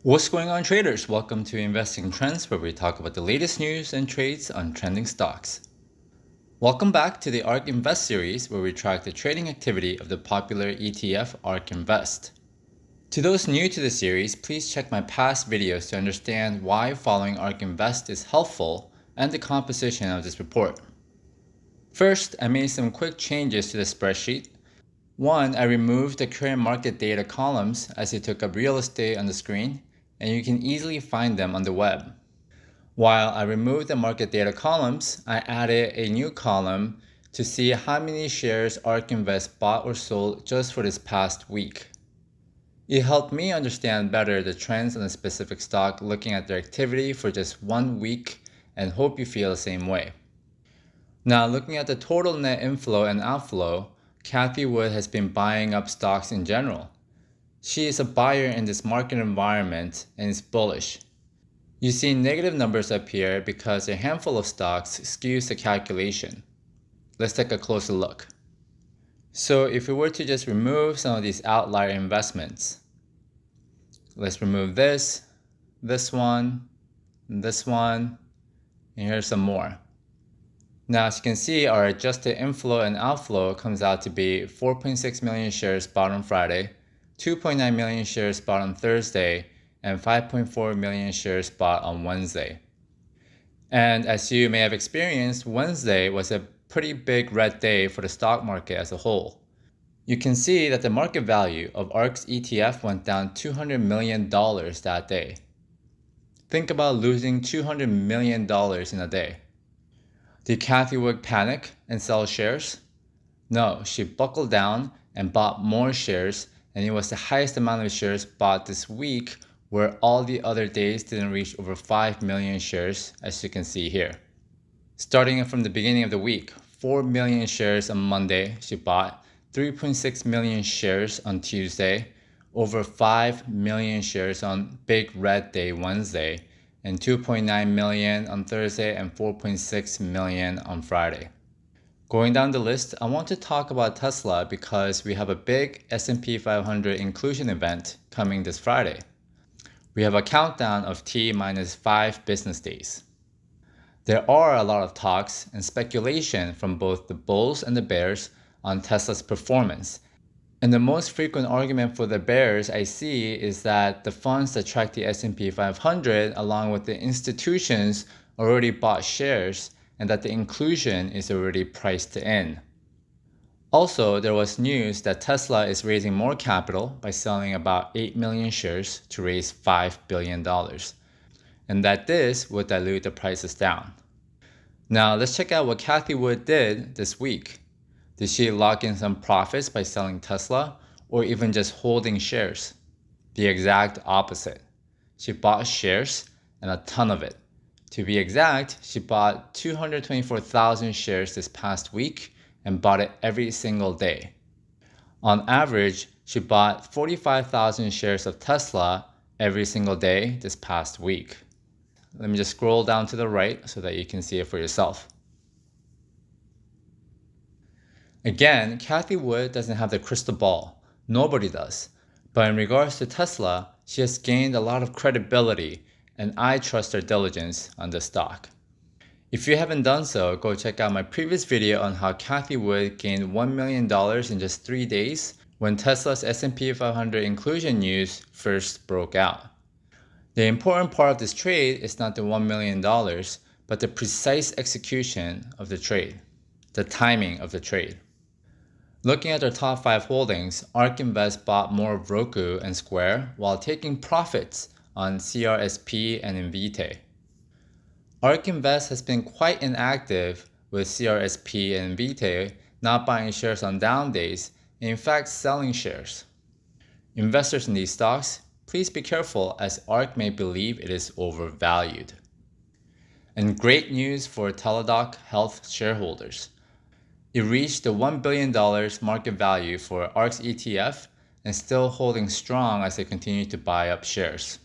What's going on, traders? Welcome to Investing Trends, where we talk about the latest news and trades on trending stocks. Welcome back to the Ark Invest series, where we track the trading activity of the popular ETF Ark Invest. To those new to the series, please check my past videos to understand why following Ark Invest is helpful and the composition of this report. First, I made some quick changes to the spreadsheet. One, I removed the current market data columns as it took up real estate on the screen, and you can easily find them on the web. While I removed the market data columns, I added a new column to see how many shares ARK Invest bought or sold just for this past week. It helped me understand better the trends on a specific stock looking at their activity for just 1 week, and hope you feel the same way. Now, looking at the total net inflow and outflow, Cathie Wood has been buying up stocks in general. She is a buyer in this market environment and is bullish. You see negative numbers up here because a handful of stocks skews the calculation. Let's take a closer look. So if we were to just remove some of these outlier investments, let's remove this one, and here's some more. Now, as you can see, our adjusted inflow and outflow comes out to be 4.6 million shares bought on Friday, 2.9 million shares bought on Thursday, and 5.4 million shares bought on Wednesday. And as you may have experienced, Wednesday was a pretty big red day for the stock market as a whole. You can see that the market value of ARK's ETF went down $200 million that day. Think about losing $200 million in a day. Did Cathie Wood panic and sell shares? No, she buckled down and bought more shares, and it was the highest amount of shares bought this week, where all the other days didn't reach over 5 million shares, as you can see here. Starting from the beginning of the week, 4 million shares on Monday she bought, 3.6 million shares on Tuesday, over 5 million shares on Big Red Day Wednesday, and 2.9 million on Thursday and 4.6 million on Friday. Going down the list, I want to talk about Tesla because we have a big S&P 500 inclusion event coming this Friday. We have a countdown of T-5 business days. There are a lot of talks and speculation from both the bulls and the bears on Tesla's performance. And the most frequent argument for the bears I see is that the funds that track the S&P 500 along with the institutions already bought shares and that the inclusion is already priced in. Also, there was news that Tesla is raising more capital by selling about 8 million shares to raise $5 billion, and that this would dilute the prices down. Now, let's check out what Cathie Wood did this week. Did she lock in some profits by selling Tesla or even just holding shares? The exact opposite. She bought shares and a ton of it. To be exact, she bought 224,000 shares this past week and bought it every single day. On average, she bought 45,000 shares of Tesla every single day this past week. Let me just scroll down to the right so that you can see it for yourself. Again, Cathie Wood doesn't have the crystal ball. Nobody does. But in regards to Tesla, she has gained a lot of credibility, and I trust her diligence on this stock. If you haven't done so, go check out my previous video on how Cathie Wood gained $1 million in just 3 days when Tesla's S&P 500 inclusion news first broke out. The important part of this trade is not the $1 million, but the precise execution of the trade, the timing of the trade. Looking at our top 5 holdings, ARK Invest bought more of Roku and Square while taking profits on CRSP and Invite. ARK Invest has been quite inactive with CRSP and Invite not buying shares on down days, and in fact selling shares. Investors in these stocks, please be careful as ARK may believe it is overvalued. And great news for Teladoc Health shareholders. It reached the $1 billion market value for ARK's ETF and still holding strong as they continue to buy up shares.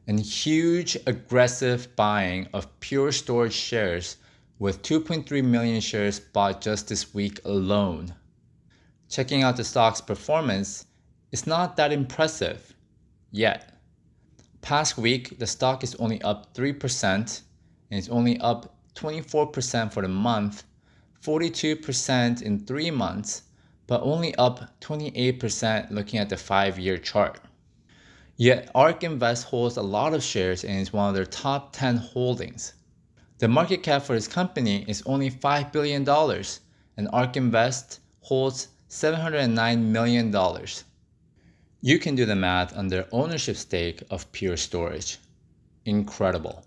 And huge aggressive buying of Pure Storage shares with 2.3 million shares bought just this week alone. Checking out the stock's performance, it's not that impressive yet. Past week, the stock is only up 3%, and it's only up 24% for the month, 42% in 3 months, but only up 28% looking at the 5-year chart. Yet Ark Invest holds a lot of shares and is one of their top 10 holdings. The market cap for this company is only $5 billion, and Ark Invest holds $709 million. You can do the math on their ownership stake of Pure Storage. Incredible.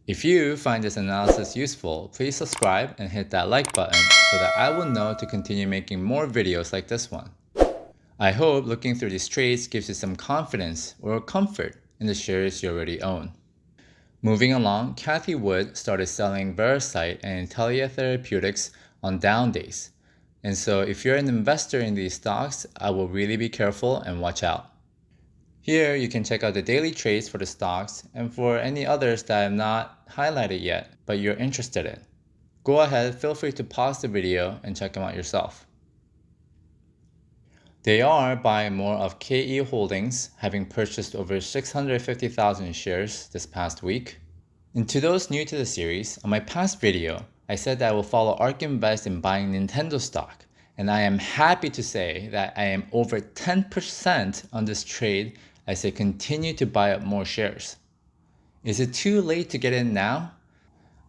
If you find this analysis useful, please subscribe and hit that like button so that I will know to continue making more videos like this one. I hope looking through these trades gives you some confidence or comfort in the shares you already own. Moving along, Cathie Wood started selling Veracyte and Intellia Therapeutics on down days. And so if you're an investor in these stocks, I will really be careful and watch out. Here you can check out the daily trades for the stocks and for any others that I have not highlighted yet, but you're interested in. Go ahead, feel free to pause the video and check them out yourself. They are buying more of KE Holdings, having purchased over 650,000 shares this past week. And to those new to the series, on my past video, I said that I will follow Ark Invest in buying Nintendo stock, and I am happy to say that I am over 10% on this trade as they continue to buy up more shares. Is it too late to get in now?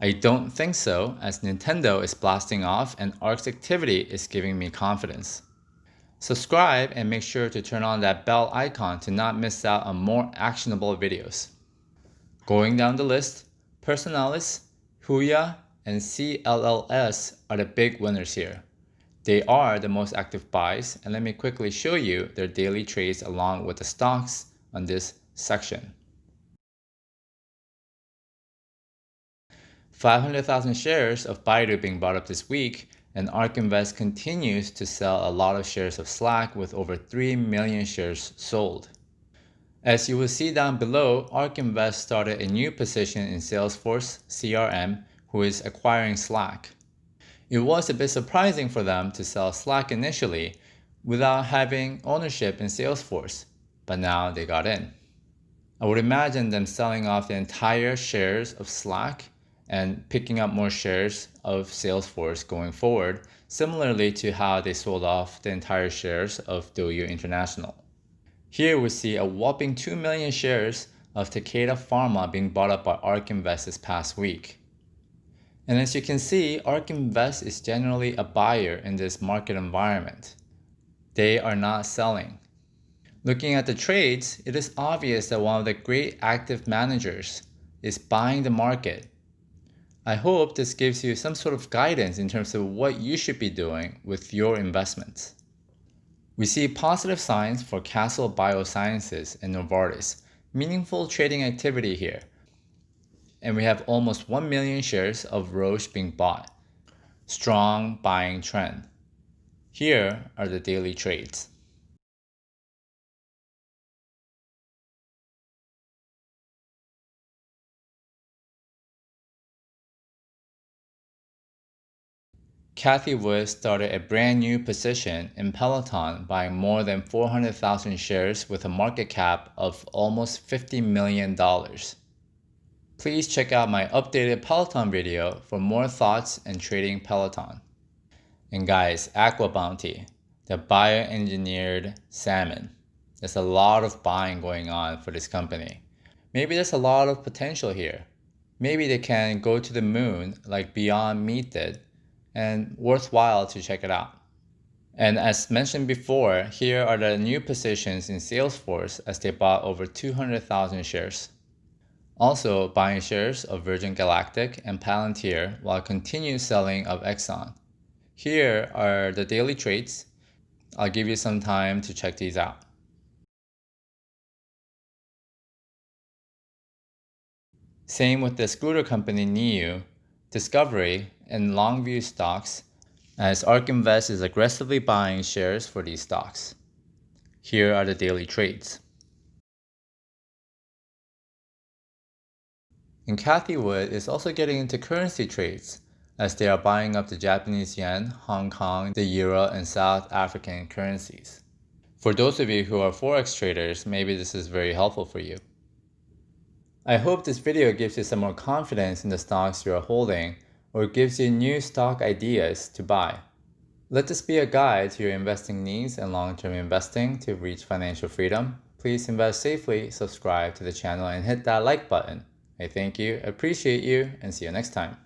I don't think so, as Nintendo is blasting off and Ark's activity is giving me confidence. Subscribe and make sure to turn on that bell icon to not miss out on more actionable videos. Going down the list, Personalis, Huya, and clls are the big winners here. They are the most active buys, and let me quickly show you their daily trades along with the stocks on this section. 500,000 shares of Baidu being bought up this week, and Ark Invest continues to sell a lot of shares of Slack with over 3 million shares sold. As you will see down below, Ark Invest started a new position in Salesforce CRM, who is acquiring Slack. It was a bit surprising for them to sell Slack initially without having ownership in Salesforce, but now they got in. I would imagine them selling off the entire shares of Slack and picking up more shares of Salesforce going forward, similarly to how they sold off the entire shares of Douyu International. Here we see a whopping 2 million shares of Takeda Pharma being bought up by Ark Invest this past week. And as you can see, Ark Invest is generally a buyer in this market environment. They are not selling. Looking at the trades, it is obvious that one of the great active managers is buying the market. I hope this gives you some sort of guidance in terms of what you should be doing with your investments. We see positive signs for Castle Biosciences and Novartis, meaningful trading activity here. And we have almost 1 million shares of Roche being bought. Strong buying trend. Here are the daily trades. Cathie Wood started a brand new position in Peloton buying more than 400,000 shares with a market cap of almost $50 million. Please check out my updated Peloton video for more thoughts and trading Peloton. And guys, Aqua Bounty, the bioengineered salmon. There's a lot of buying going on for this company. Maybe there's a lot of potential here. Maybe they can go to the moon like Beyond Meat did, and worthwhile to check it out. And as mentioned before, here are the new positions in Salesforce as they bought over 200,000 shares. Also buying shares of Virgin Galactic and Palantir while continuing selling of Exxon. Here are the daily trades. I'll give you some time to check these out. Same with the scooter company NIU, Discovery, and Longview stocks, as Ark Invest is aggressively buying shares for these stocks. Here are the daily trades. And Cathie Wood is also getting into currency trades, as they are buying up the Japanese yen, Hong Kong, the euro, and South African currencies. For those of you who are forex traders, maybe this is very helpful for you. I hope this video gives you some more confidence in the stocks you are holding or gives you new stock ideas to buy. Let this be a guide to your investing needs and long-term investing to reach financial freedom. Please invest safely, subscribe to the channel, and hit that like button. I thank you, appreciate you, and see you next time.